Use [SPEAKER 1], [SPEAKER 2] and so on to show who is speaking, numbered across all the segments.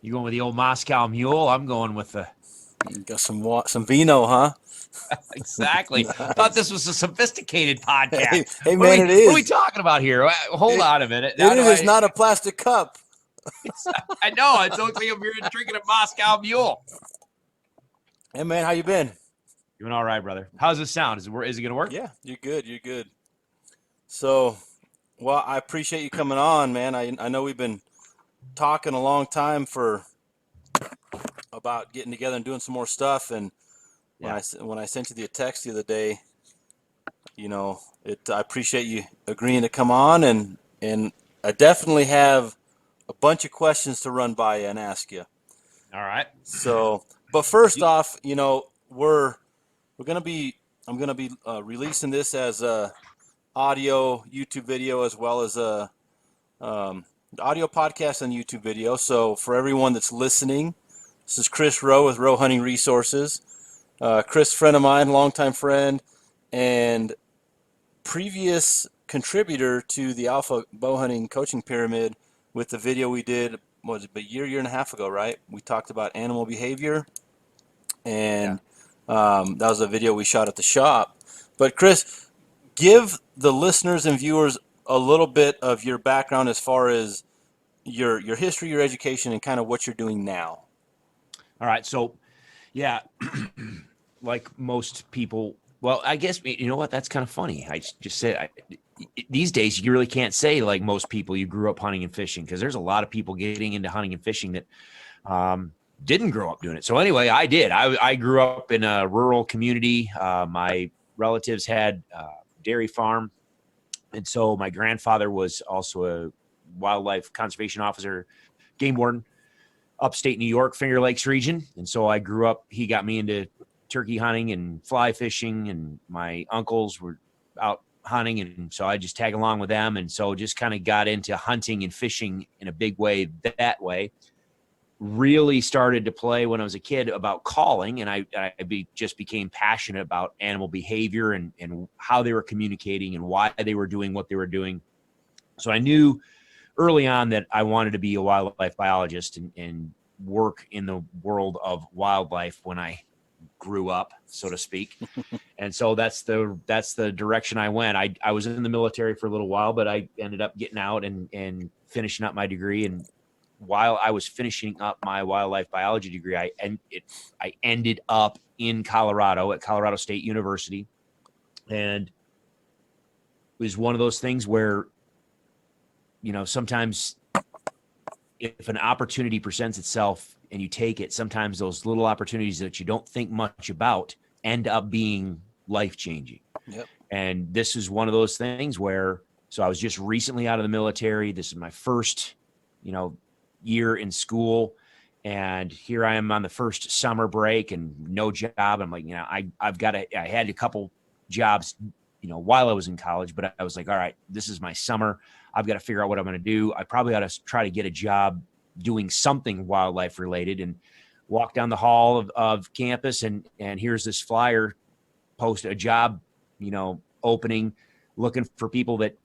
[SPEAKER 1] You going with the old Moscow Mule? I'm going with the
[SPEAKER 2] Got some vino, huh?
[SPEAKER 1] exactly. Thought
[SPEAKER 2] Nice.
[SPEAKER 1] this was a sophisticated podcast.
[SPEAKER 2] Hey,
[SPEAKER 1] What are
[SPEAKER 2] man,
[SPEAKER 1] we
[SPEAKER 2] it
[SPEAKER 1] what are we
[SPEAKER 2] is.
[SPEAKER 1] talking about here? Hold
[SPEAKER 2] It
[SPEAKER 1] on a minute.
[SPEAKER 2] it
[SPEAKER 1] Now do
[SPEAKER 2] is. It's
[SPEAKER 1] I?
[SPEAKER 2] not a plastic cup.
[SPEAKER 1] I know it looks like you're drinking a Moscow Mule.
[SPEAKER 2] Hey, man, how you been?
[SPEAKER 1] Doing all right, brother. How's this sound? Is it gonna work?
[SPEAKER 2] Yeah, you're good. You're good. So, well, I appreciate you coming on, man. I know we've been talking a long time for about getting together and doing some more stuff. And
[SPEAKER 1] Yeah.
[SPEAKER 2] when I sent you the text the other day, I appreciate you agreeing to come on, and I definitely have a bunch of questions to run by you and ask you.
[SPEAKER 1] All right.
[SPEAKER 2] So, but first
[SPEAKER 1] You-
[SPEAKER 2] off, we're gonna be I'm gonna be releasing this as a audio YouTube video as well as a audio podcast and YouTube video. So for everyone that's listening, this is Chris Rowe with Rowe Hunting Resources. Chris, friend of mine, longtime friend, and previous contributor to the Alpha Bow Hunting Coaching Pyramid with the video we did, what was it, a year and a half ago, right? We talked about animal behavior,
[SPEAKER 1] yeah.
[SPEAKER 2] and that was a video we shot at the shop. But Chris, give the listeners and viewers a little bit of your background as far as your history, your education, and kind of what you're doing now.
[SPEAKER 1] All right. So, yeah, like most people. Well, I guess you know what? That's kind of funny. I just said these days you really can't say like most people you grew up hunting and fishing because there's a lot of people getting into hunting and fishing that didn't grow up doing it. So anyway, I did. I grew up in a rural community. My relatives had a dairy farm, and so my grandfather was also a wildlife conservation officer, game warden, upstate New York, Finger Lakes region. And so I grew up. He got me into turkey hunting and fly fishing, and my uncles were out hunting, and so I just tag along with them, and so just kind of got into hunting and fishing in a big way that way. Really started to play when I was a kid about calling, and just became passionate about animal behavior and how they were communicating and why they were doing what they were doing. So I knew early on that I wanted to be a wildlife biologist and work in the world of wildlife when I grew up, so to speak. And so that's the direction I went. I was in the military for a little while, but I ended up getting out and finishing up my degree. And while I was finishing up my wildlife biology degree, I ended up in Colorado at Colorado State University. And it was one of those things where, sometimes if an opportunity presents itself and you take it, sometimes those little opportunities that you don't think much about end up being life-changing.
[SPEAKER 2] Yep.
[SPEAKER 1] And this is one of those things where, so I was just recently out of the military. This is my first, year in school. And here I am on the first summer break and no job. I'm like, I had a couple jobs, while I was in college, but I was like, all right, this is my summer. I've got to figure out what I'm going to do. I probably ought to try to get a job doing something wildlife related, and walk down the hall of campus. And here's this flyer post a job, opening, looking for people that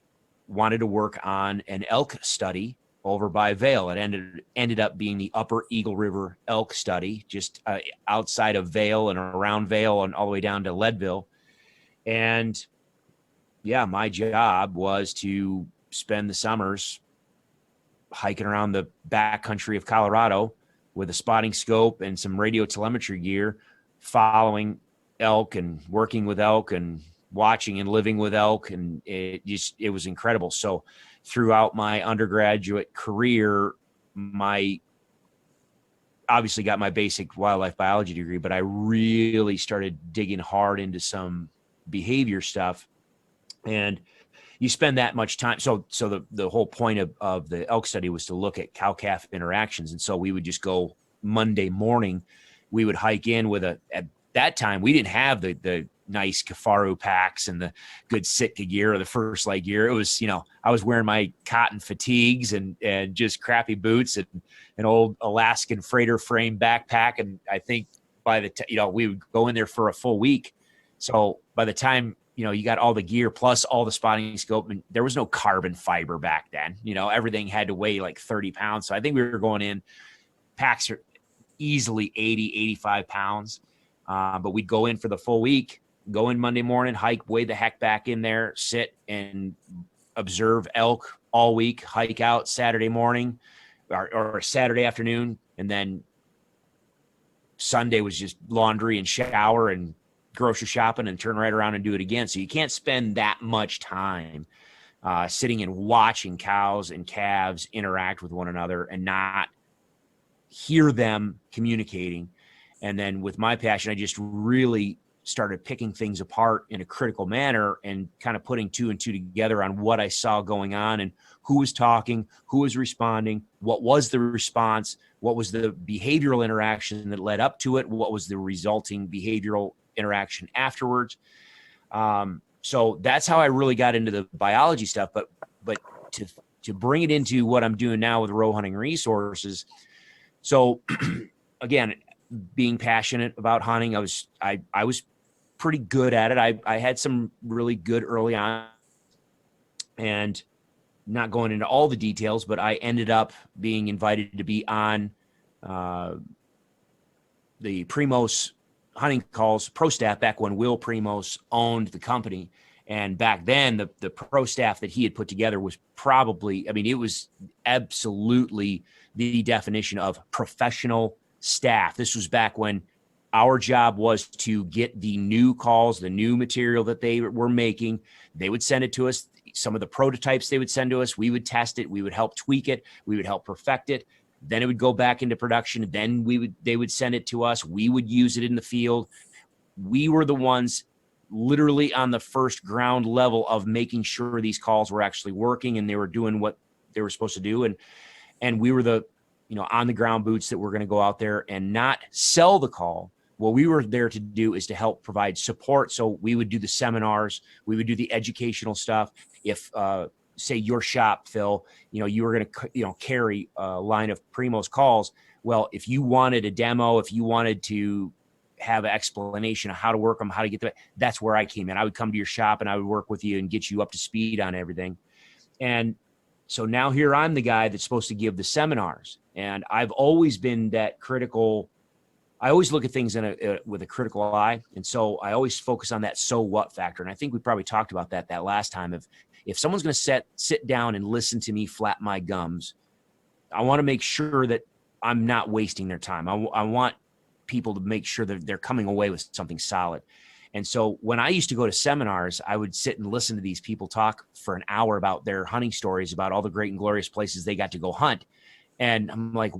[SPEAKER 1] wanted to work on an elk study over by Vail. It ended up being the Upper Eagle River elk study, just outside of Vail and around Vail and all the way down to Leadville. And yeah, my job was to spend the summers hiking around the backcountry of Colorado with a spotting scope and some radio telemetry gear, following elk and working with elk and watching and living with elk. And it was incredible. So throughout my undergraduate career, obviously got my basic wildlife biology degree, but I really started digging hard into some behavior stuff. And you spend that much time. So the whole point of the elk study was to look at cow-calf interactions. And so we would just go Monday morning, we would hike in with at that time, we didn't have the nice Kafaru packs and the good Sitka gear or the First Light gear. It was, I was wearing my cotton fatigues and just crappy boots and an old Alaskan freighter frame backpack. And I think by the we would go in there for a full week. So by the time, you got all the gear plus all the spotting scope, and there was no carbon fiber back then. Everything had to weigh like 30 pounds. So I think we were going in packs are easily 80, 85 pounds. But we'd go in for the full week, go in Monday morning, hike way the heck back in there, sit and observe elk all week, hike out Saturday morning or Saturday afternoon. And then Sunday was just laundry and shower and grocery shopping and turn right around and do it again. So you can't spend that much time sitting and watching cows and calves interact with one another and not hear them communicating. And then with my passion, I just really started picking things apart in a critical manner and kind of putting two and two together on what I saw going on and who was talking, who was responding, what was the response, what was the behavioral interaction that led up to it, what was the resulting behavioral interaction afterwards. So that's how I really got into the biology stuff. But to bring it into what I'm doing now with row hunting resources. So again, being passionate about hunting, I was pretty good at it. I had some really good early on, and not going into all the details, but I ended up being invited to be on the Primos hunting calls pro staff back when Will Primos owned the company. And back then the pro staff that he had put together was probably, I mean, it was absolutely the definition of professional staff. This was back when our job was to get the new calls, the new material that they were making. They would send it to us. Some of the prototypes they would send to us, we would test it. We would help tweak it. We would help perfect it. Then it would go back into production. Then they would send it to us. We would use it in the field. We were the ones literally on the first ground level of making sure these calls were actually working and they were doing what they were supposed to do. And we were the, on the ground boots that were going to go out there and not sell the call. What we were there to do is to help provide support. So we would do the seminars, we would do the educational stuff. If, say your shop, Phil, you were going to, carry a line of Primos calls. Well, if you wanted a demo, if you wanted to have an explanation of how to work them, how to get them, that's where I came in. I would come to your shop and I would work with you and get you up to speed on everything. And so now here I'm the guy that's supposed to give the seminars. And I've always been that critical. I always look at things with a critical eye. And so I always focus on that so what factor. And I think we probably talked about that last time. If someone's going to sit down and listen to me flap my gums, I want to make sure that I'm not wasting their time. I want people to make sure that they're coming away with something solid. And so when I used to go to seminars, I would sit and listen to these people talk for an hour about their hunting stories, about all the great and glorious places they got to go hunt. And I'm like,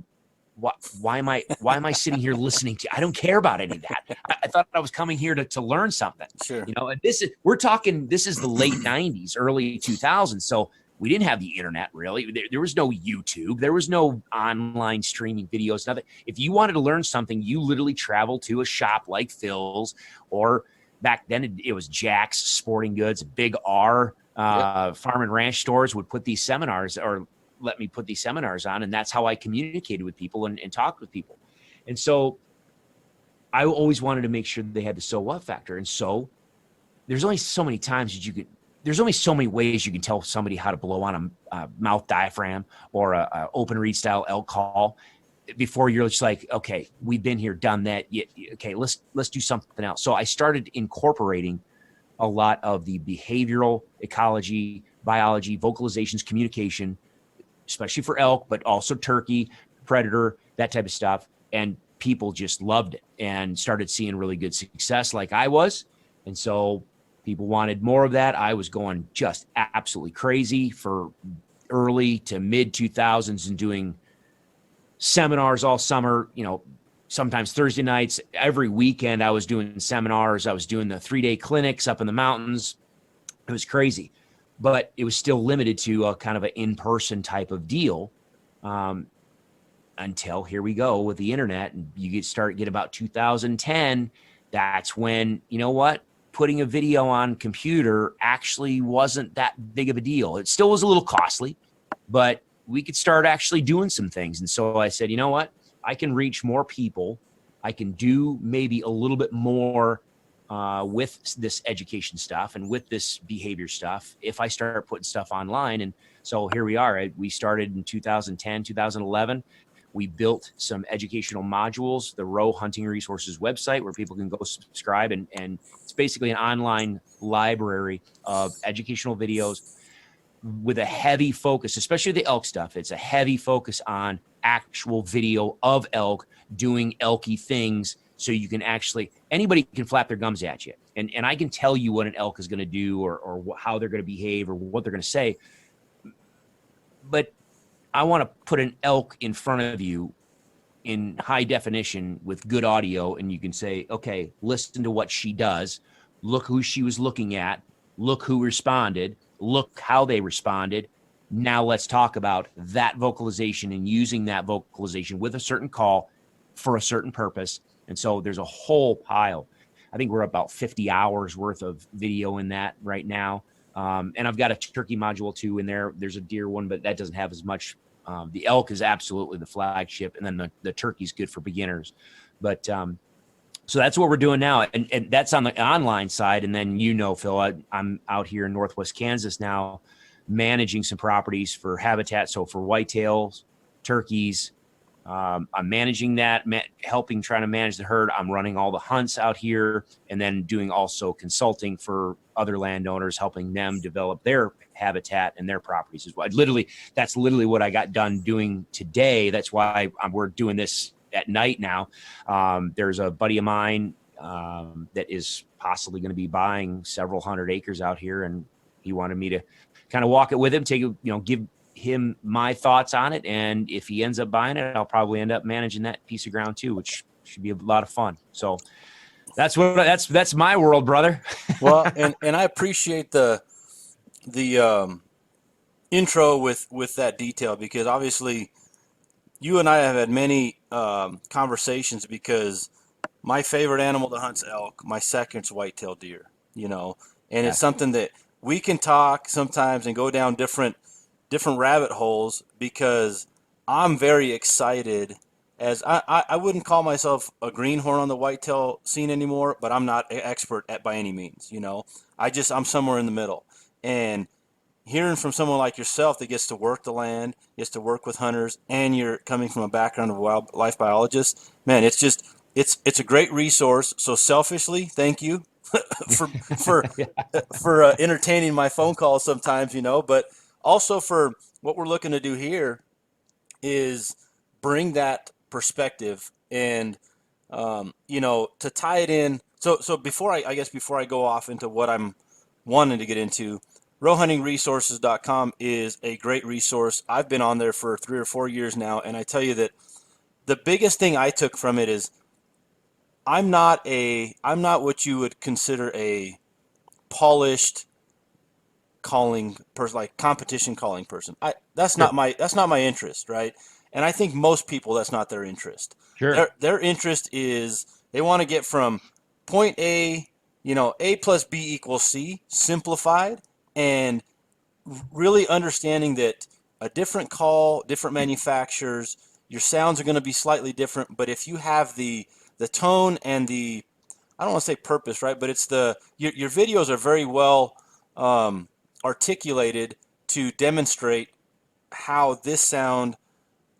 [SPEAKER 1] why am I sitting here listening to you? I don't care about any of that. I thought I was coming here to learn something.
[SPEAKER 2] Sure.
[SPEAKER 1] And this is the late 90s, early 2000s. So we didn't have the internet really. There was no YouTube. There was no online streaming videos, nothing. If you wanted to learn something, you literally traveled to a shop like Phil's, or back then it was Jack's Sporting Goods, Big R, farm and ranch stores would put these seminars or let me put these seminars on. And that's how I communicated with people and talked with people. And so I always wanted to make sure that they had the so what factor. And so there's only so many times that there's only so many ways you can tell somebody how to blow on a mouth diaphragm or a open reed style elk call before you're just like, okay, we've been here, done that. Okay, let's do something else. So I started incorporating a lot of the behavioral ecology, biology, vocalizations, communication, especially for elk, but also turkey, predator, that type of stuff. And people just loved it and started seeing really good success like I was. And so people wanted more of that. I was going just absolutely crazy for early to mid 2000s and doing seminars all summer, sometimes Thursday nights. Every weekend I was doing seminars. I was doing the 3-day clinics up in the mountains. It was crazy, but it was still limited to a kind of an in-person type of deal until here we go with the internet. And you get about 2010. That's when, putting a video on computer actually wasn't that big of a deal. It still was a little costly, but we could start actually doing some things. And so I said, you know what? I can reach more people. I can do maybe a little bit more with this education stuff and with this behavior stuff if I start putting stuff online. And so here we are. We started in 2010, 2011. We built some educational modules, the Row Hunting Resources website, where people can go subscribe, and it's basically an online library of educational videos with a heavy focus, especially the elk stuff. It's a heavy focus on actual video of elk doing elky things, so you can actually, anybody can flap their gums at you, and I can tell you what an elk is going to do, or how they're going to behave, or what they're going to say. But I want to put an elk in front of you in high definition with good audio, and you can say, okay, listen to what she does. Look who she was looking at. Look who responded. Look how they responded. Now let's talk about that vocalization and using that vocalization with a certain call for a certain purpose. And so there's a whole pile. I think we're about 50 hours worth of video in that right now. And I've got a turkey module too in there. There's a deer one, but that doesn't have as much. The elk is absolutely the flagship, and then the turkey's good for beginners. But so that's what we're doing now, and that's on the online side. And then, Phil, I'm out here in Northwest Kansas now, managing some properties for habitat. So for whitetails, turkeys, I'm managing that, trying to manage the herd. I'm running all the hunts out here, and then doing also consulting for other landowners, helping them develop their habitat and their properties as well. That's literally what I got done doing today. That's why we're doing this at night now. There's a buddy of mine that is possibly going to be buying several hundred acres out here, and he wanted me to kind of walk it with him, give him my thoughts on it, and if he ends up buying it, I'll probably end up managing that piece of ground too, which should be a lot of fun. So that's my world, brother.
[SPEAKER 2] Well, and I appreciate the intro with that detail, because obviously you and I have had many conversations, because my favorite animal to hunt's elk, my second's whitetail deer, and It's something that we can talk sometimes and go down different rabbit holes, because I'm very excited. As I wouldn't call myself a greenhorn on the whitetail scene anymore, but I'm not an expert by any means. I'm somewhere in the middle. And hearing from someone like yourself that gets to work the land, gets to work with hunters, and you're coming from a background of wildlife biologist, man, it's a great resource. So selfishly, thank you for entertaining my phone calls sometimes, but also for what we're looking to do here is bring that perspective and, to tie it in. So before I go off into what I'm wanting to get into, rowhuntingresources.com is a great resource. I've been on there for 3 or 4 years now, and I tell you that the biggest thing I took from it is I'm not what you would consider a polished calling person, like competition calling person. That's not my interest, right? And I think most people, that's not their interest.
[SPEAKER 1] Sure.
[SPEAKER 2] Their interest is they want to get from point A, A plus B equals C, simplified, and really understanding that a different call, different manufacturers, your sounds are going to be slightly different. But if you have the tone and the, I don't want to say purpose, right? But it's your videos are very well articulated to demonstrate how this sound,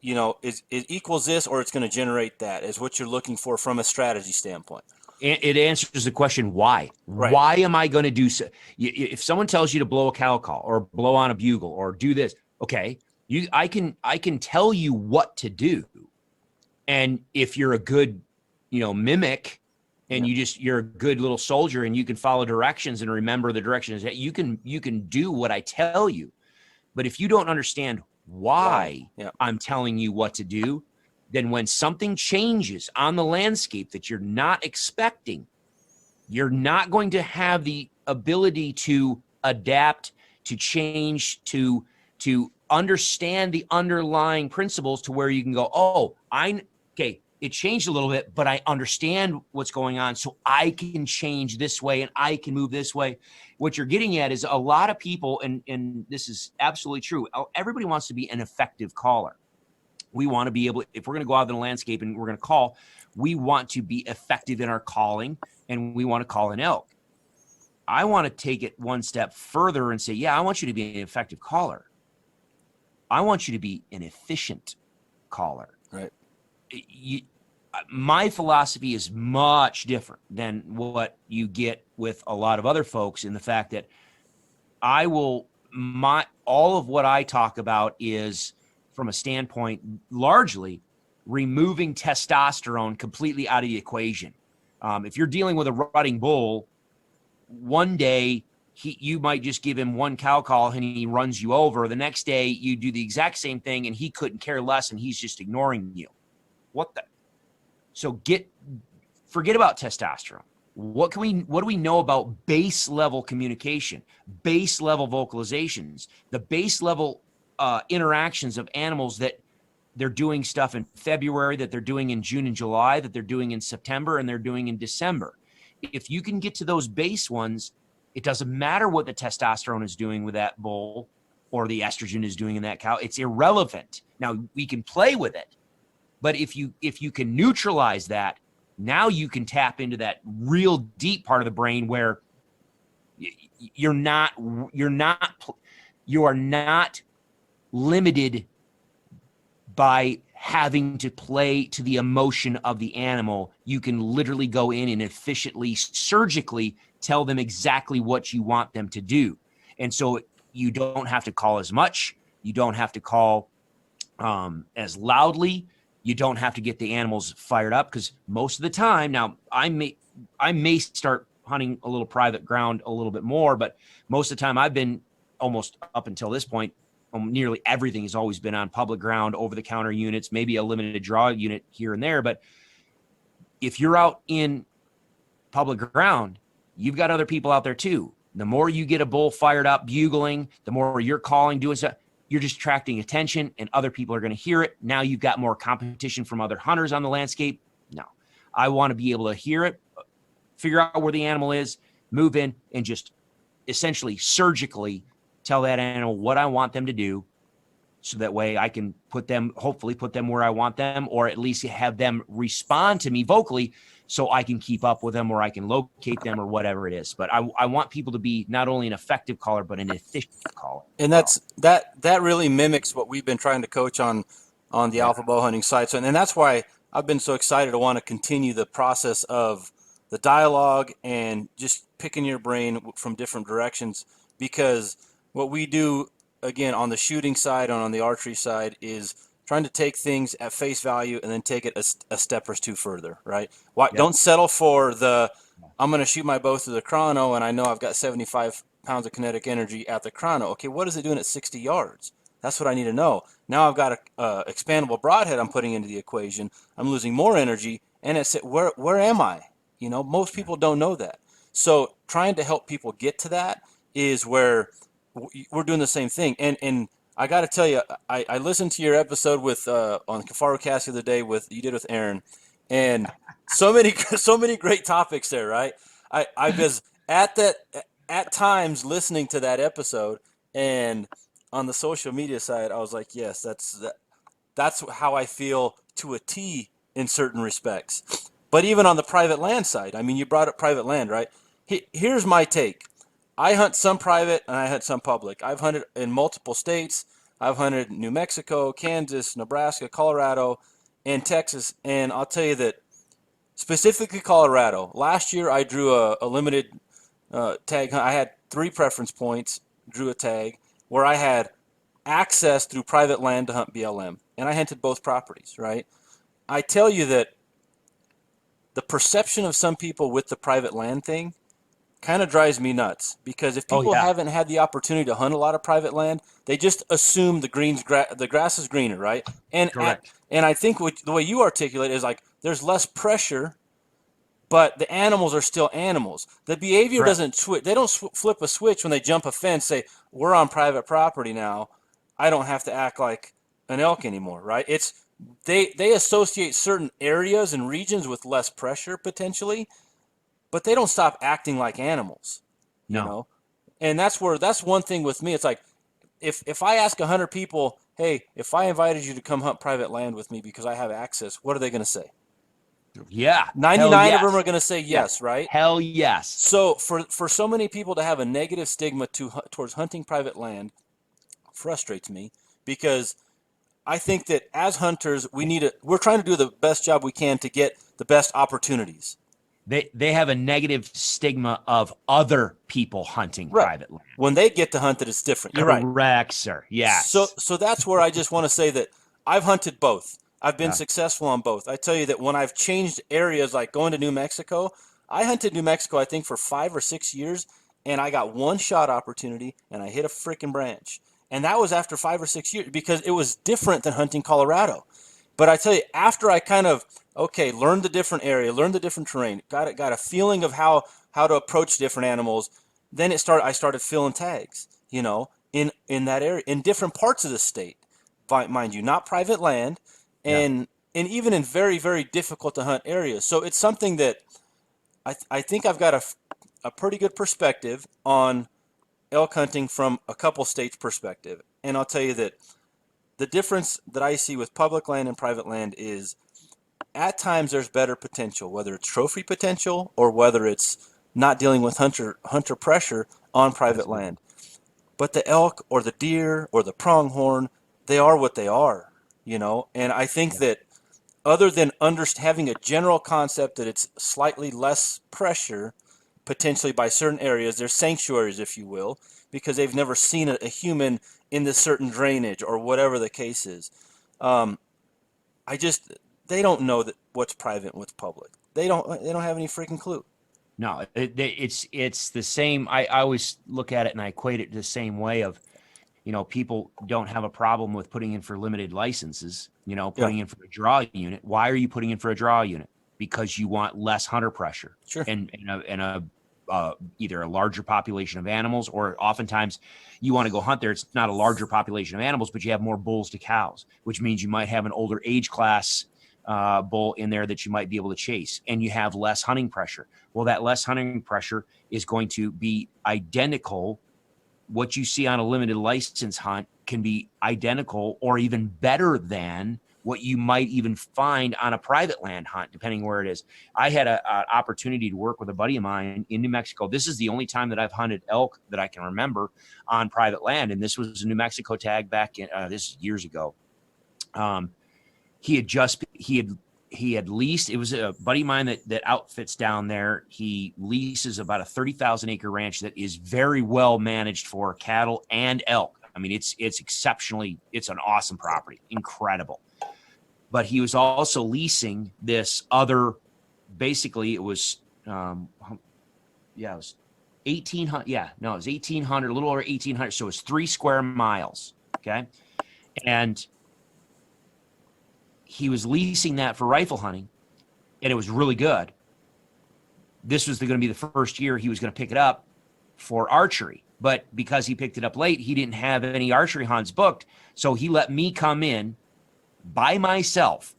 [SPEAKER 2] it equals this, or it's going to generate that, is what you're looking for from a strategy standpoint.
[SPEAKER 1] It answers the question, why?
[SPEAKER 2] Right.
[SPEAKER 1] Why am I going to do so? If someone tells you to blow a cow call or blow on a bugle or do this, okay, I can tell you what to do. And if you're a good, mimic, and you're a good little soldier, and you can follow directions and remember the directions, you can do what I tell you. But if you don't understand why I'm telling you what to do, then when something changes on the landscape that you're not expecting, you're not going to have the ability to adapt, to change, to understand the underlying principles to where you can go, it changed a little bit, but I understand what's going on, so I can change this way and I can move this way. What you're getting at is a lot of people, and this is absolutely true, everybody wants to be an effective caller. We want to be able, if we're going to go out in the landscape and we're going to call, we want to be effective in our calling, and we want to call an elk. I want to take it one step further and say, I want you to be an effective caller. I want you to be an efficient caller.
[SPEAKER 2] Right.
[SPEAKER 1] You, my philosophy is much different than what you get with a lot of other folks, in the fact that I will all of what I talk about is from a standpoint largely removing testosterone completely out of the equation. If you're dealing with a rutting bull, one day you might just give him one cow call and he runs you over. The next day you do the exact same thing and he couldn't care less and he's just ignoring you. What the? So forget about testosterone. What do we know about base level communication, base level vocalizations, the base level interactions of animals that they're doing stuff in February, that they're doing in June and July, that they're doing in September, and they're doing in December? If you can get to those base ones, it doesn't matter what the testosterone is doing with that bull or the estrogen is doing in that cow. It's irrelevant. Now we can play with it, but if you can neutralize that, now you can tap into that real deep part of the brain where you are not limited by having to play to the emotion of the animal. You can literally go in and efficiently, surgically tell them exactly what you want them to do. And so you don't have to call as much. You don't have to call as loudly. You don't have to get the animals fired up, because most of the time, now I may start hunting a little private ground a little bit more, but most of the time I've been, almost up until this point, nearly everything has always been on public ground, over-the-counter units, maybe a limited draw unit here and there. But if you're out in public ground, you've got other people out there too. The more you get a bull fired up, bugling, the more you're calling, doing stuff, you're just attracting attention and other people are going to hear it. Now you've got more competition from other hunters on the landscape. No, I want to be able to hear it, figure out where the animal is, move in, and just essentially surgically tell that animal what I want them to do, so that way I can hopefully put them where I want them, or at least have them respond to me vocally so I can keep up with them, or I can locate them, or whatever it is. But I want people to be not only an effective caller, but an efficient caller.
[SPEAKER 2] And that really mimics what we've been trying to coach on the Alpha Bow Hunting side. So, and that's why I've been so excited to want to continue the process of the dialogue and just picking your brain from different directions, because what we do, again, on the shooting side and on the archery side, is trying to take things at face value and then take it a step or two further, right? Don't settle for I'm going to shoot my bow through the chrono and I know I've got 75 pounds of kinetic energy at the chrono. Okay, what is it doing at 60 yards? That's what I need to know. Now I've got a expandable broadhead I'm putting into the equation. I'm losing more energy, and it's where am I? Most people don't know that. So trying to help people get to that is where we're doing the same thing. And I got to tell you, I listened to your episode with on Kafaru Cast the other day you did with Aaron, and so many great topics there, right? I was at times listening to that episode, and on the social media side, I was like, yes, that's how I feel to a T in certain respects. But even on the private land side, I mean, you brought up private land, right? Here's my take. I hunt some private and I hunt some public. I've hunted in multiple states. I've hunted New Mexico, Kansas, Nebraska, Colorado, and Texas. And I'll tell you that specifically Colorado, last year I drew a limited tag hunt. I had 3 preference points, drew a tag where I had access through private land to hunt BLM. And I hunted both properties, right? I tell you that the perception of some people with the private land thing kind of drives me nuts, because if people haven't had the opportunity to hunt a lot of private land, they just assume the grass is greener, right? And
[SPEAKER 1] Correct.
[SPEAKER 2] And I think the way you articulate is like there's less pressure, but the animals are still animals. The behavior doesn't switch. They don't flip a switch when they jump a fence, say, we're on private property now. I don't have to act like an elk anymore, right? They associate certain areas and regions with less pressure potentially, but they don't stop acting like animals, you know? And that's one thing with me. It's like, if I ask 100 people, hey, if I invited you to come hunt private land with me because I have access, what are they going to say?
[SPEAKER 1] Yeah.
[SPEAKER 2] 99 of them are going to say yes, right?
[SPEAKER 1] Hell yes.
[SPEAKER 2] So for so many people to have a negative stigma towards hunting private land frustrates me, because I think that as hunters, we're trying to do the best job we can to get the best opportunities.
[SPEAKER 1] They have a negative stigma of other people hunting
[SPEAKER 2] Right.
[SPEAKER 1] private land.
[SPEAKER 2] When they get to hunt it, it's different. You're right.
[SPEAKER 1] Correct, sir.
[SPEAKER 2] So
[SPEAKER 1] Yes.
[SPEAKER 2] so that's where I just want to say that I've hunted both. I've been
[SPEAKER 1] Yeah.
[SPEAKER 2] successful on both. I tell you that when I've changed areas like going to New Mexico, I hunted New Mexico I think for 5 or 6 years and I got one shot opportunity and I hit a freaking branch. And that was after 5 or 6 years because it was different than hunting Colorado. But I tell you, after I kind of learned the different area, learned the different terrain, got a feeling of how to approach different animals, then I started filling tags, in that area, in different parts of the state, mind you, not private land,
[SPEAKER 1] Yeah.
[SPEAKER 2] and even in very, very difficult to hunt areas. So it's something that I think I've got a pretty good perspective on elk hunting from a couple states perspective. And I'll tell you that the difference that I see with public land and private land is at times there's better potential, whether it's trophy potential or whether it's not dealing with hunter pressure on private
[SPEAKER 1] Absolutely.
[SPEAKER 2] land. But the elk or the deer or the pronghorn, they are what they are. And I think
[SPEAKER 1] Yeah.
[SPEAKER 2] that other than having a general concept that it's slightly less pressure potentially by certain areas, there's sanctuaries, if you will, because they've never seen a human in this certain drainage or whatever the case is. Um, I just they don't know that what's private and what's public. They don't have any freaking clue.
[SPEAKER 1] No, it's the same. I always look at it and I equate it to the same way of, people don't have a problem with putting in for limited licenses,
[SPEAKER 2] Yeah,
[SPEAKER 1] putting in for a draw unit. Why are you putting in for a draw unit? Because you want less hunter pressure
[SPEAKER 2] sure.
[SPEAKER 1] and either a larger population of animals, or oftentimes you want to go hunt there. It's not a larger population of animals, but you have more bulls to cows, which means you might have an older age class bull in there that you might be able to chase, and you have less hunting pressure. Well, that less hunting pressure is going to be identical. What you see on a limited license hunt can be identical or even better than what you might even find on a private land hunt, depending where it is. I had an opportunity to work with a buddy of mine in New Mexico. This is the only time that I've hunted elk that I can remember on private land, and this was a New Mexico tag back in this years ago. He had leased. It was a buddy of mine that outfits down there. He leases about a 30,000 acre ranch that is very well managed for cattle and elk. I mean, it's an awesome property, incredible. But he was also leasing this other, basically it was, it was 1,800. Yeah, no, it was 1,800, a little over 1,800. So it was 3 square miles. Okay. And he was leasing that for rifle hunting, and it was really good. This was going to be the first year he was going to pick it up for archery. But because he picked it up late, he didn't have any archery hunts booked. So he let me come in by myself.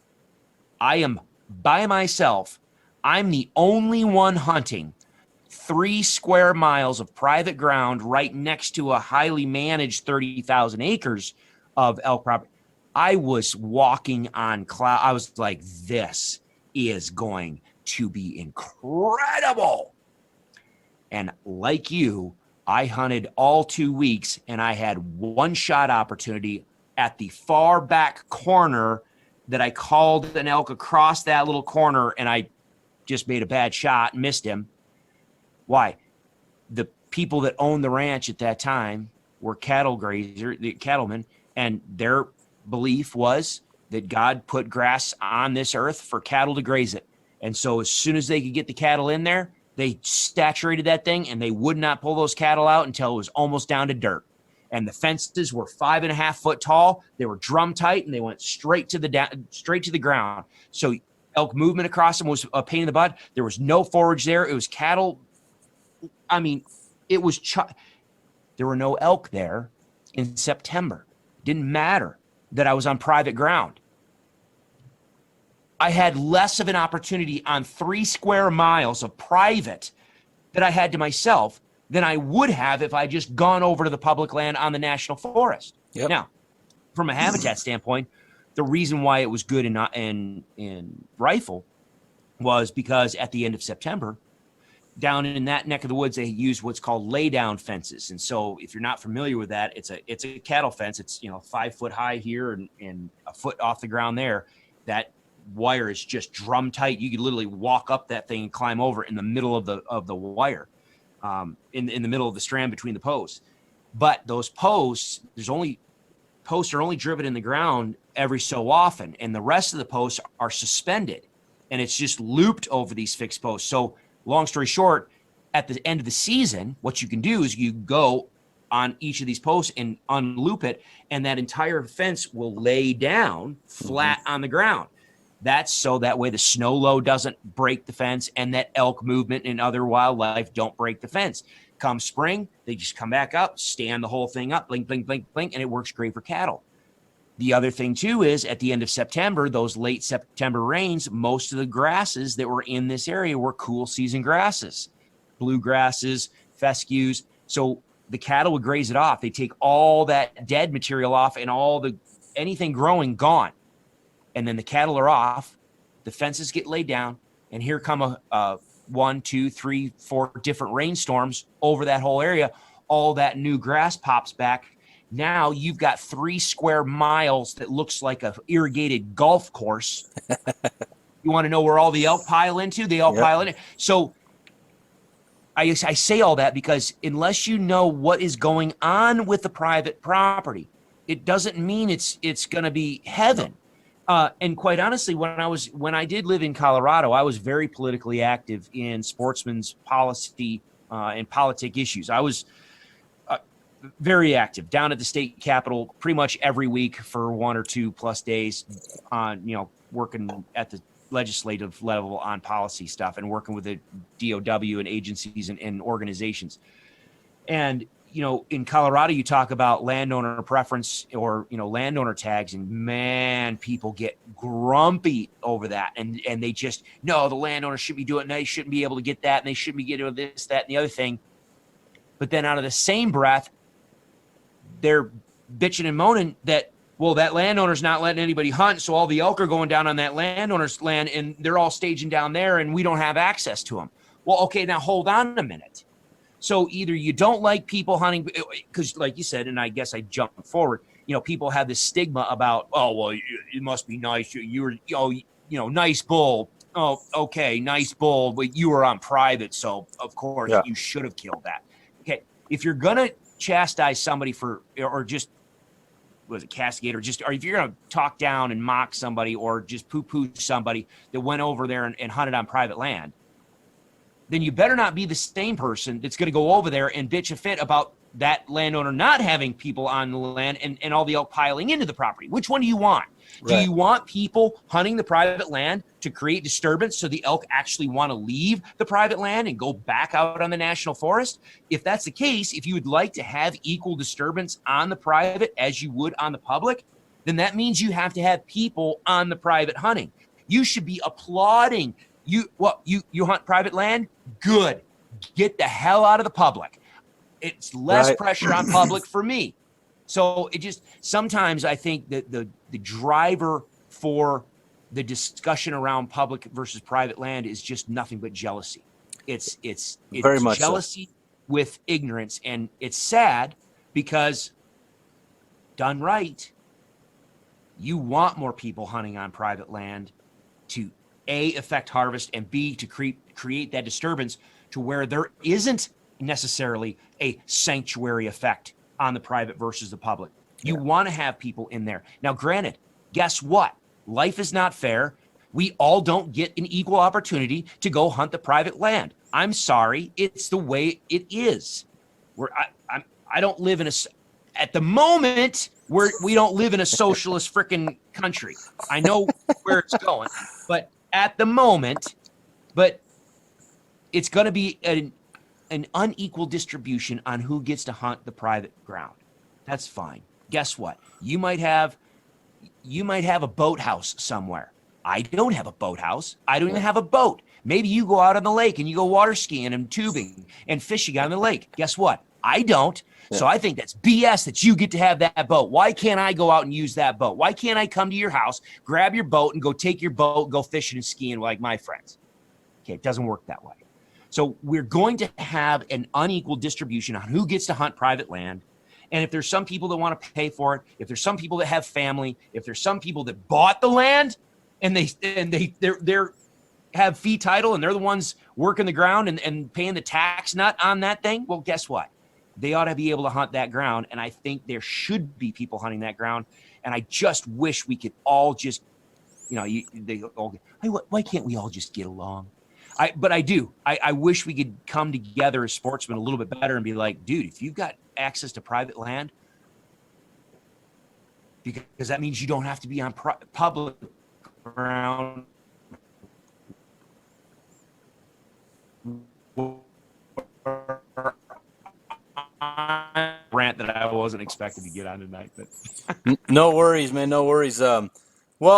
[SPEAKER 1] I am by myself. I'm the only one hunting 3 square miles of private ground right next to a highly managed 30,000 acres of elk property. I was walking on cloud. I was like, this is going to be incredible. And like you, I hunted all 2 weeks, and I had one shot opportunity at the far back corner that I called an elk across that little corner, and I just made a bad shot, missed him. Why? The people that owned the ranch at that time were the cattlemen, and their belief was that God put grass on this earth for cattle to graze it. And so as soon as they could get the cattle in there, they saturated that thing, and they would not pull those cattle out until it was almost down to dirt. And the fences were 5.5 foot tall. They were drum tight, and they went straight to the ground. So elk movement across them was a pain in the butt. There was no forage there. It was cattle. I mean, there were no elk there in September. It didn't matter that I was on private ground. I had less of an opportunity on 3 square miles of private that I had to myself than I would have if I just gone over to the public land on the national forest.
[SPEAKER 2] Yep.
[SPEAKER 1] Now, from a habitat standpoint, the reason why it was good in rifle was because at the end of September, down in that neck of the woods, they use what's called lay down fences. And so if you're not familiar with that, it's a cattle fence. It's, 5 foot high here and a foot off the ground there. That wire is just drum tight. You could literally walk up that thing and climb over in the middle of the wire, in the middle of the strand between the posts. But those posts are only driven in the ground every so often, and the rest of the posts are suspended, and it's just looped over these fixed posts. So long story short, at the end of the season, what you can do is you go on each of these posts and unloop it, and that entire fence will lay down flat on the ground. That's so that way the snow load doesn't break the fence, and that elk movement and other wildlife don't break the fence. Come spring, they just come back up, stand the whole thing up, blink, blink, blink, blink, and it works great for cattle. The other thing, too, is at the end of September, those late September rains, most of the grasses that were in this area were cool season grasses, bluegrasses, fescues. So the cattle would graze it off. They take all that dead material off and anything growing gone. And then the cattle are off. The fences get laid down. And here come 1, 2, 3, 4 different rainstorms over that whole area. All that new grass pops back. Now you've got 3 square miles that looks like a irrigated golf course. You want to know where all the elk pile into? They all pile in. So I say all that because unless you know what is going on with the private property, it doesn't mean it's going to be heaven. And quite honestly, when I did live in Colorado, I was very politically active in sportsmen's policy and politic issues. I was very active down at the state capitol pretty much every week for 1 or 2 plus days on, working at the legislative level on policy stuff and working with the DOW and agencies and organizations. And, in Colorado, you talk about landowner preference or, landowner tags, and man, people get grumpy over that. And they just, no, the landowner should be doing it. And they shouldn't be able to get that. And they shouldn't be getting this, that, and the other thing. But then out of the same breath, they're bitching and moaning that, well, that landowner's not letting anybody hunt, so all the elk are going down on that landowner's land, and they're all staging down there, and we don't have access to them. Well, okay, now hold on a minute. So either you don't like people hunting, because like you said, and I guess I jumped forward, people have this stigma about, oh, well, it must be nice. You were, nice bull. Oh, okay, nice bull, but you were on private, so of course you should have killed that. Okay, if you're going to chastise somebody or just castigate, or if you're going to talk down and mock somebody or just poo-poo somebody that went over there and hunted on private land, then you better not be the same person that's going to go over there and bitch a fit about that landowner not having people on the land and all the elk piling into the property. Which one do you want? Right. Do you want people hunting the private land to create disturbance so the elk actually want to leave the private land and go back out on the national forest? If that's the case, if you would like to have equal disturbance on the private as you would on the public, then that means you have to have people on the private hunting. You should be applauding. You hunt private land? Good. Get the hell out of the public. It's less pressure on public for me. So it just, sometimes I think that the driver for the discussion around public versus private land is just nothing but jealousy. It's very much jealousy with ignorance. And it's sad because done right, you want more people hunting on private land to A, affect harvest, and B, to create that disturbance to where there isn't necessarily a sanctuary effect on the private versus the public. You want to have people in there. Now, granted, guess what? Life is not fair. We all don't get an equal opportunity to go hunt the private land. I'm sorry. It's the way it is. I don't live in at the moment, we don't live in a socialist freaking country. I know where it's going, but at the moment, it's going to be an unequal distribution on who gets to hunt the private ground. That's fine. Guess what? You might have a boathouse somewhere. I don't have a boathouse. I don't even have a boat. Maybe you go out on the lake and you go water skiing and tubing and fishing on the lake. Guess what? I don't. Yeah. So I think that's BS that you get to have that boat. Why can't I go out and use that boat? Why can't I come to your house, grab your boat, and go take your boat, go fishing and skiing like my friends? Okay, it doesn't work that way. So we're going to have an unequal distribution on who gets to hunt private land. And if there's some people that want to pay for it, if there's some people that have family, if there's some people that bought the land and they're have fee title and they're the ones working the ground and paying the tax nut on that thing, well, guess what? They ought to be able to hunt that ground. And I think there should be people hunting that ground. And I just wish we could all just, why can't we all just get along? But I do. I wish we could come together as sportsmen a little bit better and be like, dude, if you've got access to private land, because that means you don't have to be on public ground. Rant that I wasn't expecting to get on tonight, but
[SPEAKER 2] no worries, man. No worries. Well,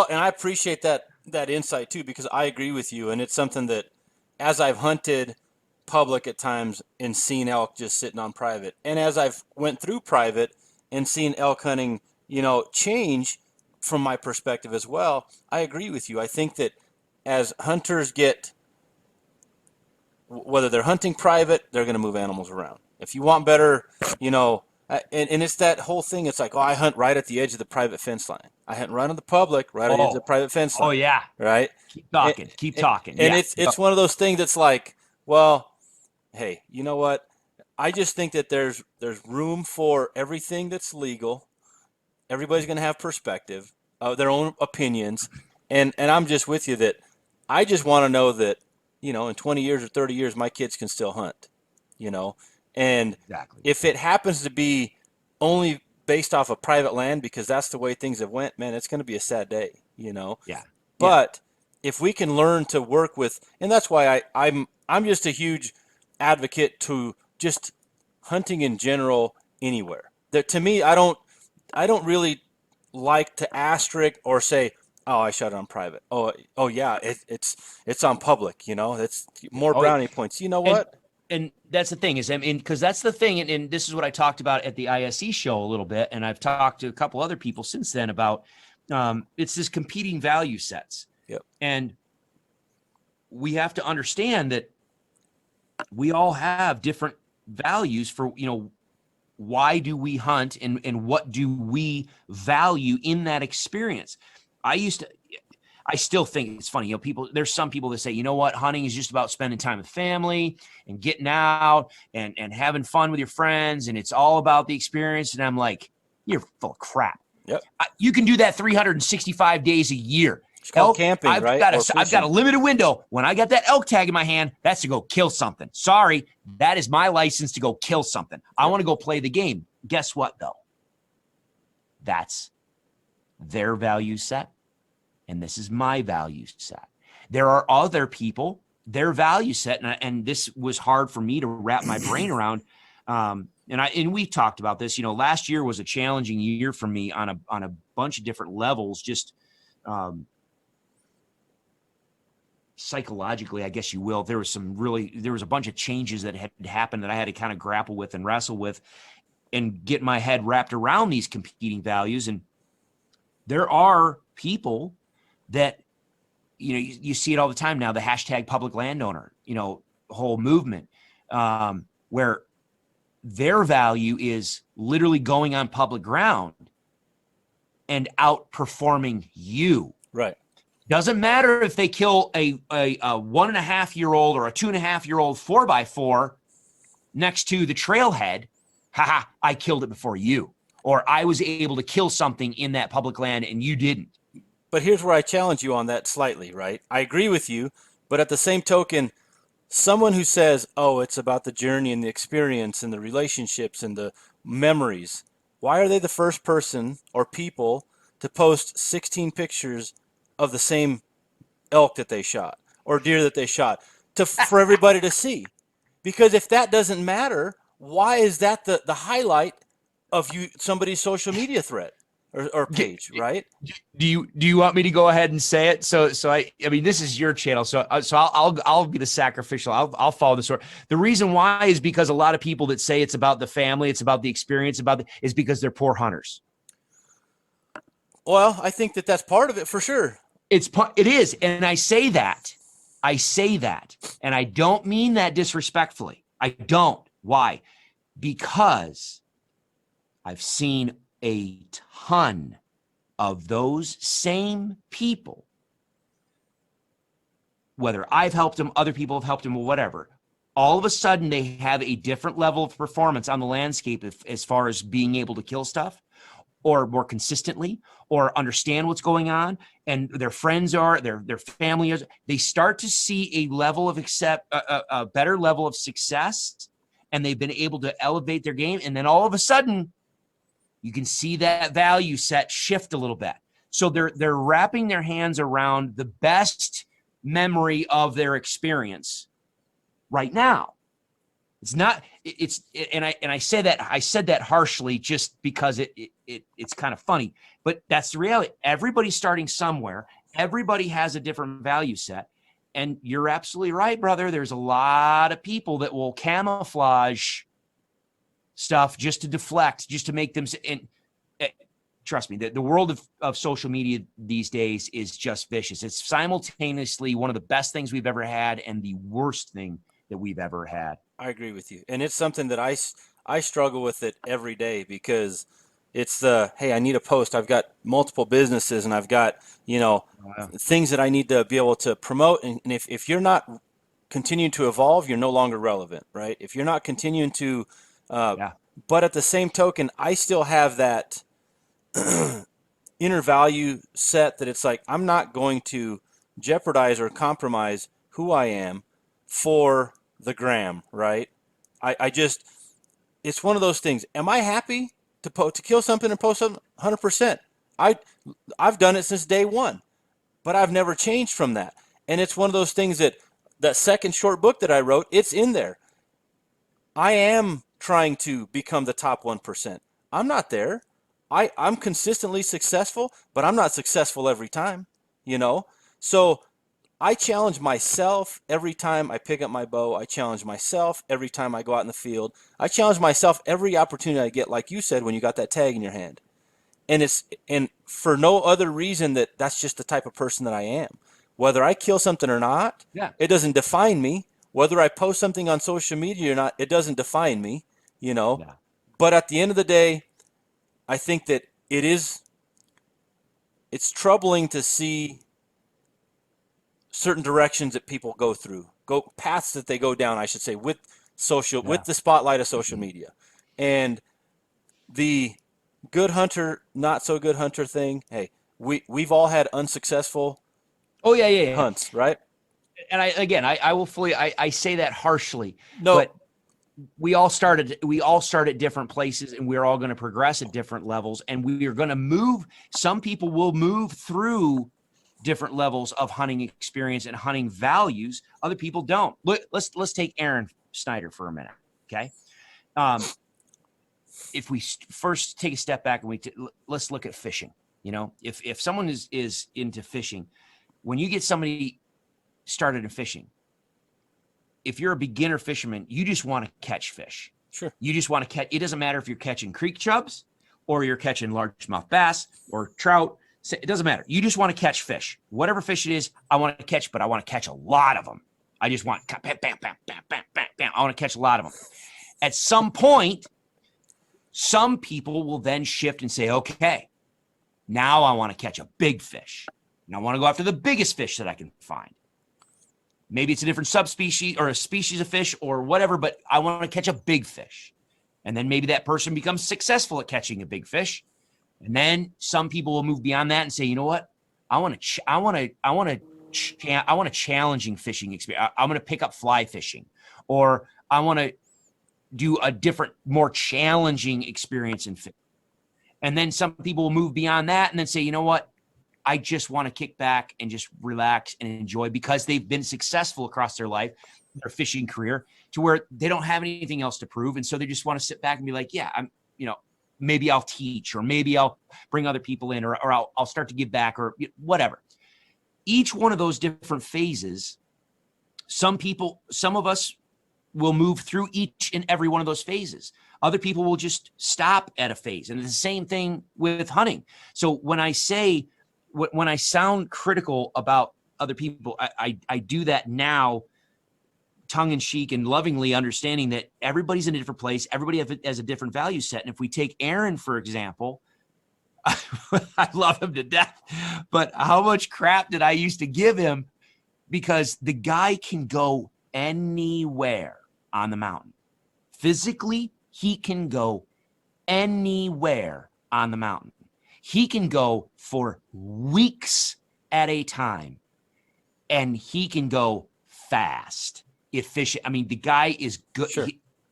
[SPEAKER 2] and I appreciate that insight too, because I agree with you, and it's something that, as I've hunted public at times and seen elk just sitting on private, and as I've went through private and seen elk hunting, change from my perspective as well, I agree with you. I think that as hunters get, whether they're hunting private, they're going to move animals around. If you want better, and it's that whole thing. It's like, I hunt right at the edge of the private fence line. I hunt right on the public, right at the edge of the private fence line.
[SPEAKER 1] Oh yeah,
[SPEAKER 2] right.
[SPEAKER 1] Keep talking.
[SPEAKER 2] And it's one of those things that's like, well, hey, you know what? I just think that there's room for everything that's legal. Everybody's going to have perspective, their own opinions, and I'm just with you that I just want to know that, in 20 years or 30 years, my kids can still hunt, and
[SPEAKER 1] exactly.
[SPEAKER 2] If it happens to be only based off of private land because that's the way things have went, man, it's going to be a sad day,
[SPEAKER 1] Yeah.
[SPEAKER 2] But if we can learn to work with, and that's why I'm just a huge advocate to just hunting in general anywhere. That to me, I don't really like to asterisk or say, oh, I shot it on private. Oh yeah, it's on public. It's more brownie points. You know what?
[SPEAKER 1] And that's the thing is, because that's the thing, and this is what I talked about at the ISE show a little bit, and I've talked to a couple other people since then about it's this competing value sets.
[SPEAKER 2] Yep.
[SPEAKER 1] And we have to understand that we all have different values for, why do we hunt and what do we value in that experience? I still think it's funny, there's some people that say, you know what, hunting is just about spending time with family and getting out and having fun with your friends. And it's all about the experience. And I'm like, you're full of crap.
[SPEAKER 2] Yep.
[SPEAKER 1] You can do that 365 days a year.
[SPEAKER 2] It's called camping,
[SPEAKER 1] I've
[SPEAKER 2] right?
[SPEAKER 1] I've got a limited window. When I got that elk tag in my hand, that's to go kill something. Sorry, that is my license to go kill something. I want to go play the game. Guess what, though? That's their value set, and this is my value set. There are other people, their value set, and this was hard for me to wrap my brain around. And we talked about this. Last year was a challenging year for me on a bunch of different levels. Just psychologically, I guess you will. There was a bunch of changes that had happened that I had to kind of grapple with and wrestle with, and get my head wrapped around these competing values. And there are people that, you see it all the time now, the hashtag public landowner, whole movement, where their value is literally going on public ground and outperforming you.
[SPEAKER 2] Right.
[SPEAKER 1] Doesn't matter if they kill a 1.5-year-old or a 2.5-year-old 4x4 next to the trailhead. Haha, I killed it before you. Or I was able to kill something in that public land and you didn't.
[SPEAKER 2] But here's where I challenge you on that slightly, right? I agree with you, but at the same token, someone who says, oh, it's about the journey and the experience and the relationships and the memories, why are they the first person or people to post 16 pictures of the same elk that they shot or deer that they shot for everybody to see? Because if that doesn't matter, why is that the highlight of somebody's social media thread or page, right?
[SPEAKER 1] Do you want me to go ahead and say it? So I mean, this is your channel, so I'll be the sacrificial. I'll follow the sword. The reason why is because a lot of people that say it's about the family, it's about the experience, is because they're poor hunters.
[SPEAKER 2] Well, I think that's part of it for sure.
[SPEAKER 1] It is, and I say that I say that, and I don't mean that disrespectfully. I don't. Why? Because I've seen a ton of those same people, whether I've helped them, other people have helped them, or whatever. All of a sudden, they have a different level of performance on the landscape as far as being able to kill stuff, or more consistently, or understand what's going on, and their friends are, their family is. They start to see a level of a better level of success, and they've been able to elevate their game. And then all of a sudden, you can see that value set shift a little bit. So they're wrapping their hands around the best memory of their experience right now. It's not, and I say that, I said that harshly just because it's kind of funny, but that's the reality. Everybody's starting somewhere. Everybody has a different value set. And you're absolutely right, brother. There's a lot of people that will camouflage stuff just to deflect, just to make them, and trust me, the world of social media these days is just vicious. It's simultaneously one of the best things we've ever had and the worst thing that we've ever had.
[SPEAKER 2] I agree with you. And it's something that I struggle with it every day, because it's hey, I need a post. I've got multiple businesses, and I've got, things that I need to be able to promote. And if you're not continuing to evolve, you're no longer relevant, right? If you're not continuing to, but at the same token, I still have that inner value set that it's like, I'm not going to jeopardize or compromise who I am for the gram, right? I just, it's one of those things. Am I happy to kill something and post something? 100%. I've done it since day one, but I've never changed from that. And it's one of those things that second short book that I wrote, it's in there. I am trying to become the top 1%. I'm not there. I'm consistently successful, but I'm not successful every time, So I challenge myself every time I pick up my bow. I challenge myself every time I go out in the field. I challenge myself every opportunity I get, like you said, when you got that tag in your hand. And for no other reason that's just the type of person that I am. Whether I kill something or not, it doesn't define me. Whether I post something on social media or not, it doesn't define me, But at the end of the day, I think that it's troubling to see certain directions that people go paths that they go down, I should say, with the spotlight of social media. And the good hunter, not so good hunter thing. Hey, we've all had unsuccessful hunts, right?
[SPEAKER 1] And I will fully, I say that harshly,
[SPEAKER 2] no,
[SPEAKER 1] but we all start at different places, and we're all going to progress at different levels, and we are going to move. Some people will move through different levels of hunting experience and hunting values. Other people don't. Let's take Aaron Snyder for a minute. Okay. If we first take a step back and let's look at fishing, if someone is into fishing, when you get somebody started in fishing, if you're a beginner fisherman, you just want to catch fish.
[SPEAKER 2] Sure.
[SPEAKER 1] You just want to catch. It doesn't matter if you're catching creek chubs or you're catching largemouth bass or trout. It doesn't matter. You just want to catch fish. Whatever fish it is, I want to catch, but I want to catch a lot of them. I just want bam, bam, bam, bam, bam, bam, bam. I want to catch a lot of them. At some point, some people will then shift and say, okay, now I want to catch a big fish. And I want to go after the biggest fish that I can find. Maybe it's a different subspecies or a species of fish or whatever, but I want to catch a big fish. And then maybe that person becomes successful at catching a big fish. And then some people will move beyond that and say, you know what? I want a challenging fishing experience. I'm going to pick up fly fishing, or I want to do a different, more challenging experience in fishing. And then some people will move beyond that and then say, you know what? I just want to kick back and just relax and enjoy, because they've been successful across their life, their fishing career, to where they don't have anything else to prove. And so they just want to sit back and be like, yeah, maybe I'll teach, or maybe I'll bring other people in, or I'll start to give back, or whatever. Each one of those different phases, some of us will move through each and every one of those phases. Other people will just stop at a phase. And it's the same thing with hunting. So when I sound critical about other people. I do that now, tongue in cheek and lovingly, understanding that everybody's in a different place. Everybody has a different value set. And if we take Aaron, for example, I love him to death, but how much crap did I used to give him? Because the guy can go anywhere on the mountain. Physically, he can go anywhere on the mountain. He can go for weeks at a time, and he can go fast, efficient. I mean, the guy is good,
[SPEAKER 2] Sure.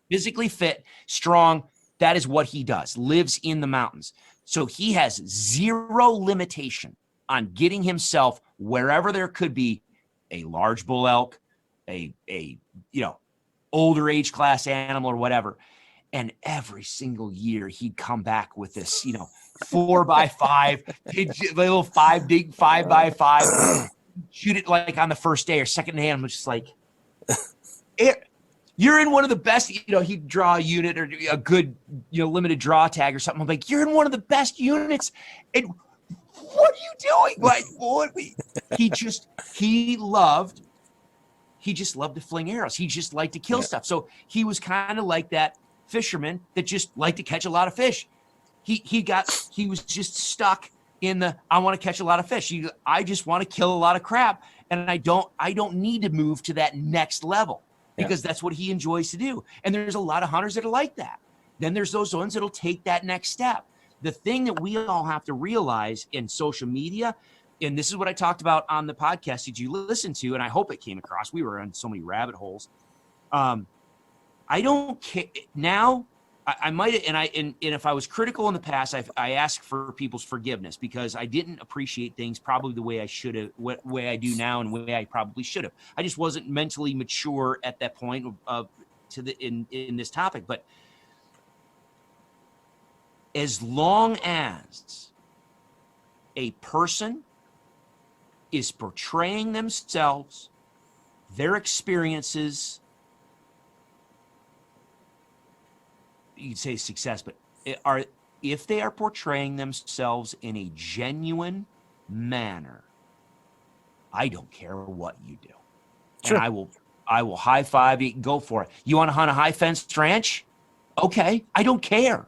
[SPEAKER 1] Physically fit, strong. That is what he does, lives in the mountains. So he has zero limitation on getting himself wherever there could be a large bull elk, a older age class animal or whatever. And every single year he'd come back with this, 4x5, little 5x5, shoot it like on the first day or second day. I'm just like, you're in one of the best, he'd draw a unit or a good, limited draw tag or something. I'm like, you're in one of the best units. And what are you doing? Like, he just loved to fling arrows. He just liked to kill stuff. So he was kind of like that fisherman that just liked to catch a lot of fish. He was just stuck in the, I want to catch a lot of fish. I just want to kill a lot of crap. And I don't need to move to that next level because that's what he enjoys to do. And there's a lot of hunters that are like that. Then there's those ones that'll take that next step. The thing that we all have to realize in social media, and this is what I talked about on the podcast that you listened to, and I hope it came across. We were on so many rabbit holes. I don't care now. I might, and if I was critical in the past, I asked for people's forgiveness because I didn't appreciate things probably the way I should have, way I do now, and the way I probably should have. I just wasn't mentally mature at that point in this topic. But as long as a person is portraying themselves, their experiences, you could say success, but if they are portraying themselves in a genuine manner, I don't care what you do. Sure. And I will high five you, go for it. You want to hunt a high fenced ranch? Okay. I don't care.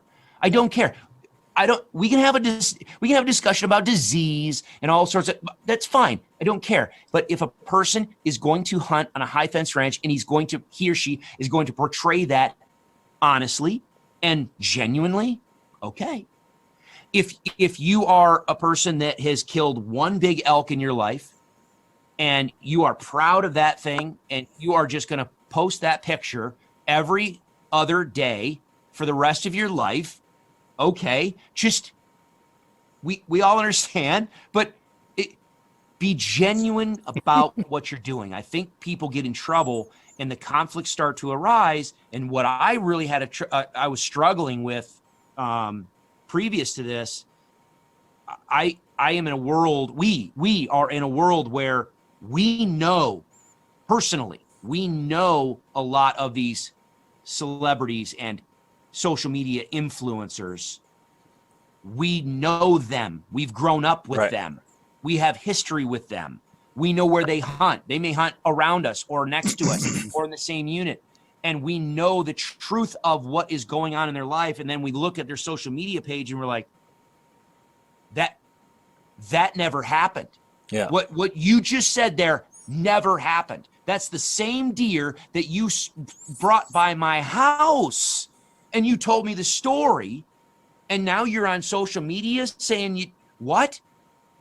[SPEAKER 1] We can have a discussion about disease and all sorts of, that's fine. I don't care. But if a person is going to hunt on a high fence ranch and he or she is going to portray that honestly and genuinely, okay. If you are a person that has killed one big elk in your life and you are proud of that thing and you are just going to post that picture every other day for the rest of your life, okay, just we all understand, but be genuine about what you're doing. I think people get in trouble and the conflicts start to arise. And what I really had I was struggling with previous to this, I am in a world, we are in a world where we know personally, we know a lot of these celebrities and social media influencers. We know them. We've grown up with them. We have history with them. We know where they hunt. They may hunt around us or next to us or in the same unit. And we know the truth of what is going on in their life. And then we look at their social media page and we're like, that never happened. Yeah. What you just said there never happened. That's the same deer that you brought by my house. And you told me the story, and now you're on social media saying what?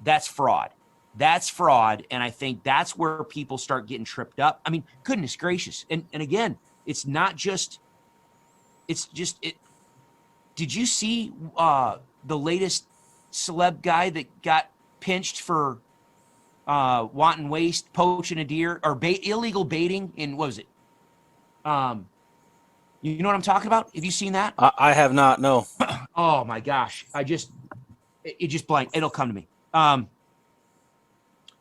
[SPEAKER 1] That's fraud. That's fraud. And I think that's where people start getting tripped up. I mean, goodness gracious. And again, it's not just, did you see the latest celeb guy that got pinched for wanton waste, poaching a deer, or illegal baiting in, what was it? You know what I'm talking about? Have you seen that?
[SPEAKER 2] I have not, no.
[SPEAKER 1] Oh my gosh. It just blanked. It'll come to me.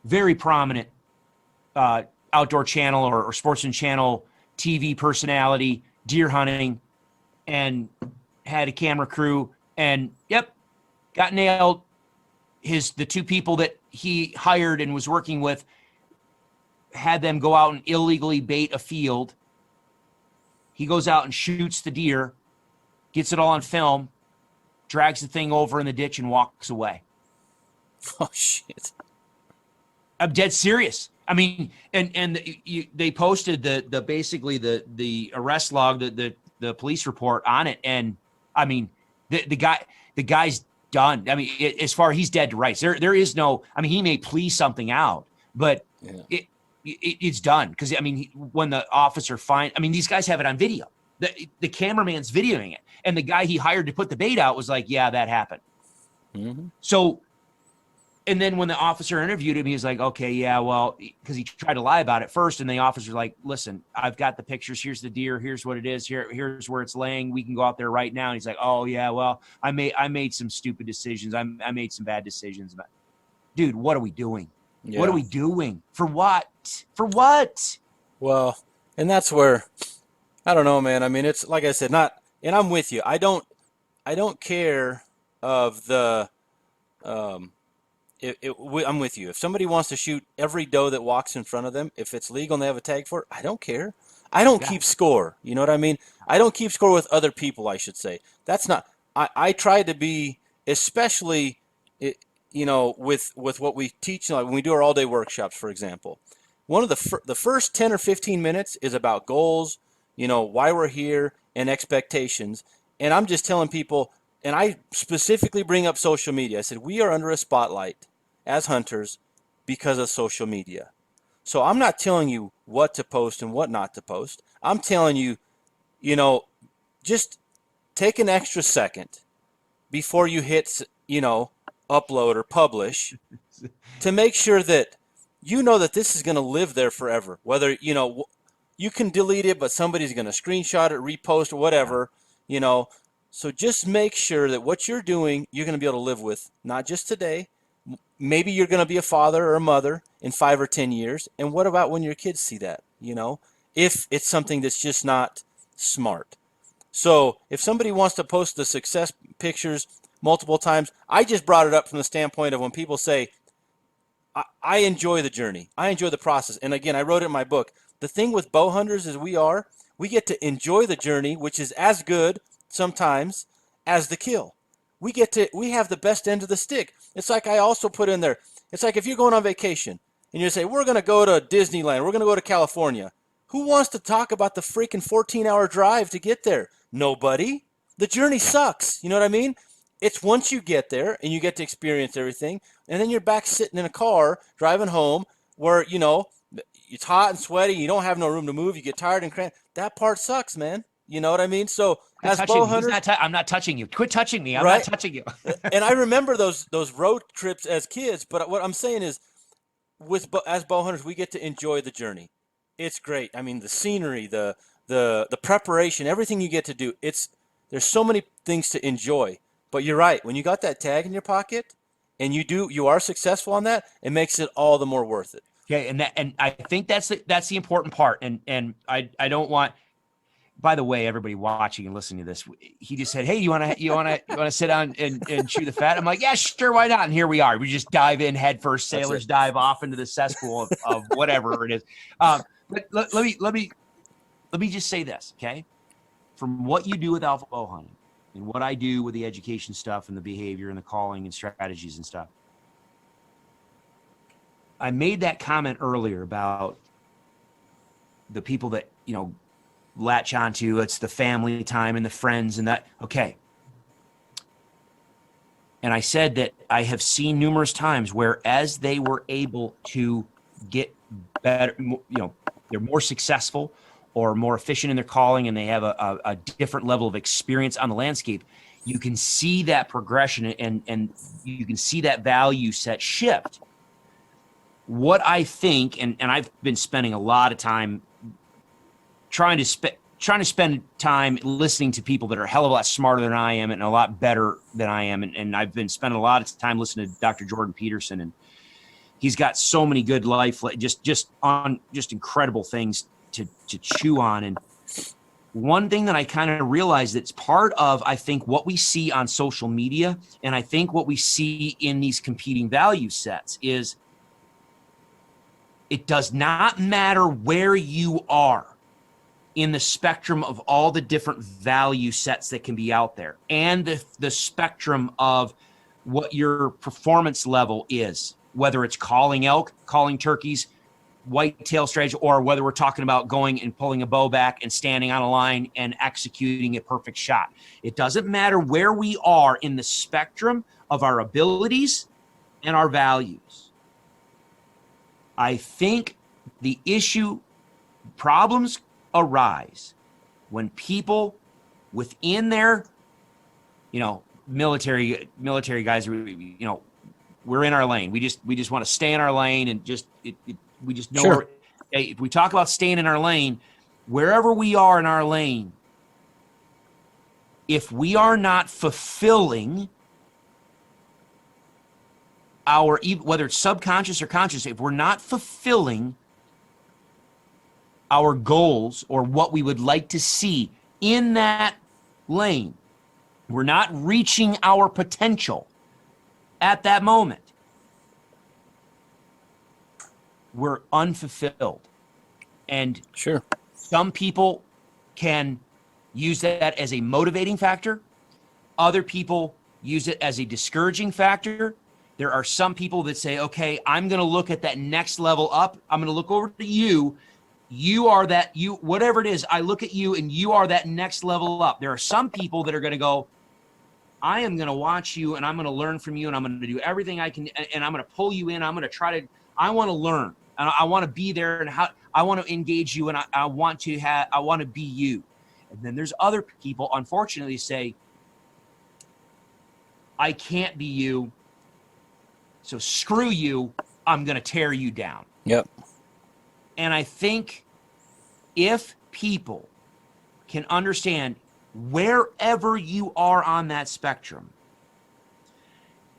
[SPEAKER 1] Very prominent outdoor channel or sportsman channel TV personality, deer hunting, and had a camera crew and got nailed. The two people that he hired and was working with had them go out and illegally bait a field. He goes out and shoots the deer, gets it all on film, drags the thing over in the ditch and walks away.
[SPEAKER 2] Oh shit.
[SPEAKER 1] I'm dead serious. I mean, and they posted the basically the arrest log, the police report on it, and I mean the guy's done. I mean, as far as he's dead to rights. There is no. I mean, he may please something out, but it's done because I mean, when the officer I mean, these guys have it on video. The cameraman's videoing it, and the guy he hired to put the bait out was like, "Yeah, that happened."
[SPEAKER 2] Mm-hmm.
[SPEAKER 1] So. And then when the officer interviewed him, he was like, okay, yeah, well, because he tried to lie about it first. And the officer's like, listen, I've got the pictures. Here's the deer. Here's what it is. Here's where it's laying. We can go out there right now. And he's like, oh, yeah, well, I made some stupid decisions. I made some bad decisions. Dude, what are we doing? Yeah. What are we doing? For what? For what?
[SPEAKER 2] Well, and that's where, I don't know, man. I mean, it's like I said, and I'm with you. I don't care of the, I'm with you. If somebody wants to shoot every doe that walks in front of them, if it's legal and they have a tag for it, I don't care. I don't keep score. You know what I mean? I don't keep score with other people, I should say. That's not, I try to be, especially, with what we teach, like when we do our all-day workshops, for example. One of the first 10 or 15 minutes is about goals, why we're here, and expectations. And I'm just telling people, and I specifically bring up social media. I said, we are under a spotlight as hunters because of social media. So I'm not telling you what to post and what not to post. I'm telling you, just take an extra second before you hit, upload or publish to make sure that that this is going to live there forever. Whether, you can delete it, but somebody's going to screenshot it, repost, or whatever, So just make sure that what you're doing, you're going to be able to live with, not just today. Maybe you're going to be a father or a mother in 5 or 10 years. And what about when your kids see that, if it's something that's just not smart. So if somebody wants to post the success pictures multiple times, I just brought it up from the standpoint of when people say, I enjoy the journey. I enjoy the process. And again, I wrote it in my book. The thing with bow hunters is we get to enjoy the journey, which is as good sometimes as the kill. We have the best end of the stick. It's like I also put in there, it's like if you're going on vacation and you say, we're going to go to Disneyland, we're going to go to California. Who wants to talk about the freaking 14-hour drive to get there? Nobody. The journey sucks. You know what I mean? It's once you get there and you get to experience everything, and then you're back sitting in a car driving home where, it's hot and sweaty, you don't have no room to move, you get tired and cramped. That part sucks, man. You know what I mean? So as bow hunters,
[SPEAKER 1] I'm not touching you. Quit touching me. I'm
[SPEAKER 2] right?
[SPEAKER 1] not touching you.
[SPEAKER 2] And I remember those road trips as kids. But what I'm saying is, as bow hunters, we get to enjoy the journey. It's great. I mean, the scenery, the preparation, everything you get to do. There's so many things to enjoy. But you're right. When you got that tag in your pocket, and you are successful on that, it makes it all the more worth it.
[SPEAKER 1] Okay, and I think that's the important part. And I don't want. By the way, everybody watching and listening to this, he just said, "Hey, you want to sit down and chew the fat?" I'm like, "Yeah, sure, why not?" And here we are. We just dive in head first, sailors dive off into the cesspool of whatever it is. But let me just say this, okay? From what you do with alpha bow hunting and what I do with the education stuff and the behavior and the calling and strategies and stuff, I made that comment earlier about the people that latch onto. It's the family time and the friends and that. Okay. And I said that I have seen numerous times where as they were able to get better, they're more successful or more efficient in their calling, and they have a different level of experience on the landscape, you can see that progression and you can see that value set shift. What I think, and I've been spending a lot of time trying to spend time listening to people that are a hell of a lot smarter than I am and a lot better than I am. And I've been spending a lot of time listening to Dr. Jordan Peterson, and he's got so many good just incredible things to chew on. And one thing that I kind of realized that's part of, I think, what we see on social media, and I think what we see in these competing value sets is It does not matter where you are in the spectrum of all the different value sets that can be out there, and the spectrum of what your performance level is, whether it's calling elk, calling turkeys, whitetail strategy, or whether we're talking about going and pulling a bow back and standing on a line and executing a perfect shot. It doesn't matter where we are in the spectrum of our abilities and our values. I think the problems arise when people within their, military guys, we're in our lane. We just want to stay in our lane and we just know
[SPEAKER 2] Sure.
[SPEAKER 1] if we talk about staying in our lane, wherever we are in our lane, if we are not fulfilling whether it's subconscious or conscious, if we're not fulfilling our goals or what we would like to see in that lane, we're not reaching our potential at that moment, we're unfulfilled. And
[SPEAKER 2] Sure.
[SPEAKER 1] some people can use that as a motivating factor. Other people use it as a discouraging factor. There are some people that say, okay, I'm going to look at that next level up. I'm going to look over to you. You are that, whatever it is, I look at you and you are that next level up. There are some people that are going to go, I am going to watch you and I'm going to learn from you and I'm going to do everything I can and I'm going to pull you in. I'm going to I want to learn and I want to be there and I want to engage you and I want to be you. And then there's other people, unfortunately, say, I can't be you, so screw you, I'm going to tear you down.
[SPEAKER 2] Yep.
[SPEAKER 1] And I think if people can understand wherever you are on that spectrum,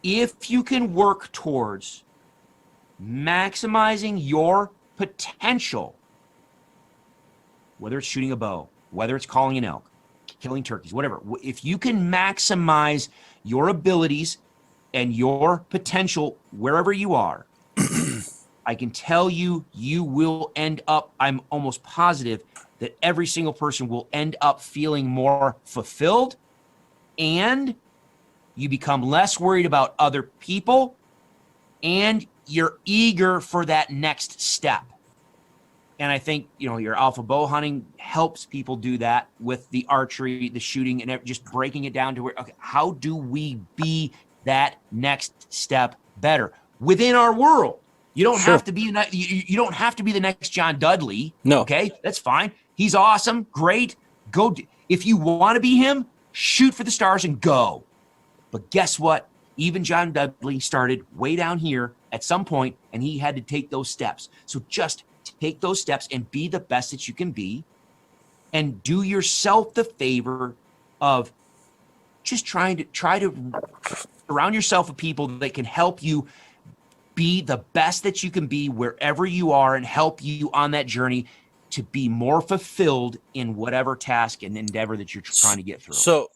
[SPEAKER 1] if you can work towards maximizing your potential, whether it's shooting a bow, whether it's calling an elk, killing turkeys, whatever, if you can maximize your abilities and your potential wherever you are, I can tell you, you will end up, I'm almost positive that every single person will end up feeling more fulfilled, and you become less worried about other people, and you're eager for that next step. And I think, your alpha bow hunting helps people do that with the archery, the shooting, and just breaking it down to where, okay, how do we be that next step better within our world? You don't have to be you don't have to be the next John Dudley.
[SPEAKER 2] No.
[SPEAKER 1] Okay, that's fine. He's awesome, great. Go if you want to be him, shoot for the stars and go. But guess what? Even John Dudley started way down here at some point, and he had to take those steps. So just take those steps and be the best that you can be, and do yourself the favor of just try to surround yourself with people that can help you be the best that you can be wherever you are and help you on that journey to be more fulfilled in whatever task and endeavor that you're trying to get through.
[SPEAKER 2] So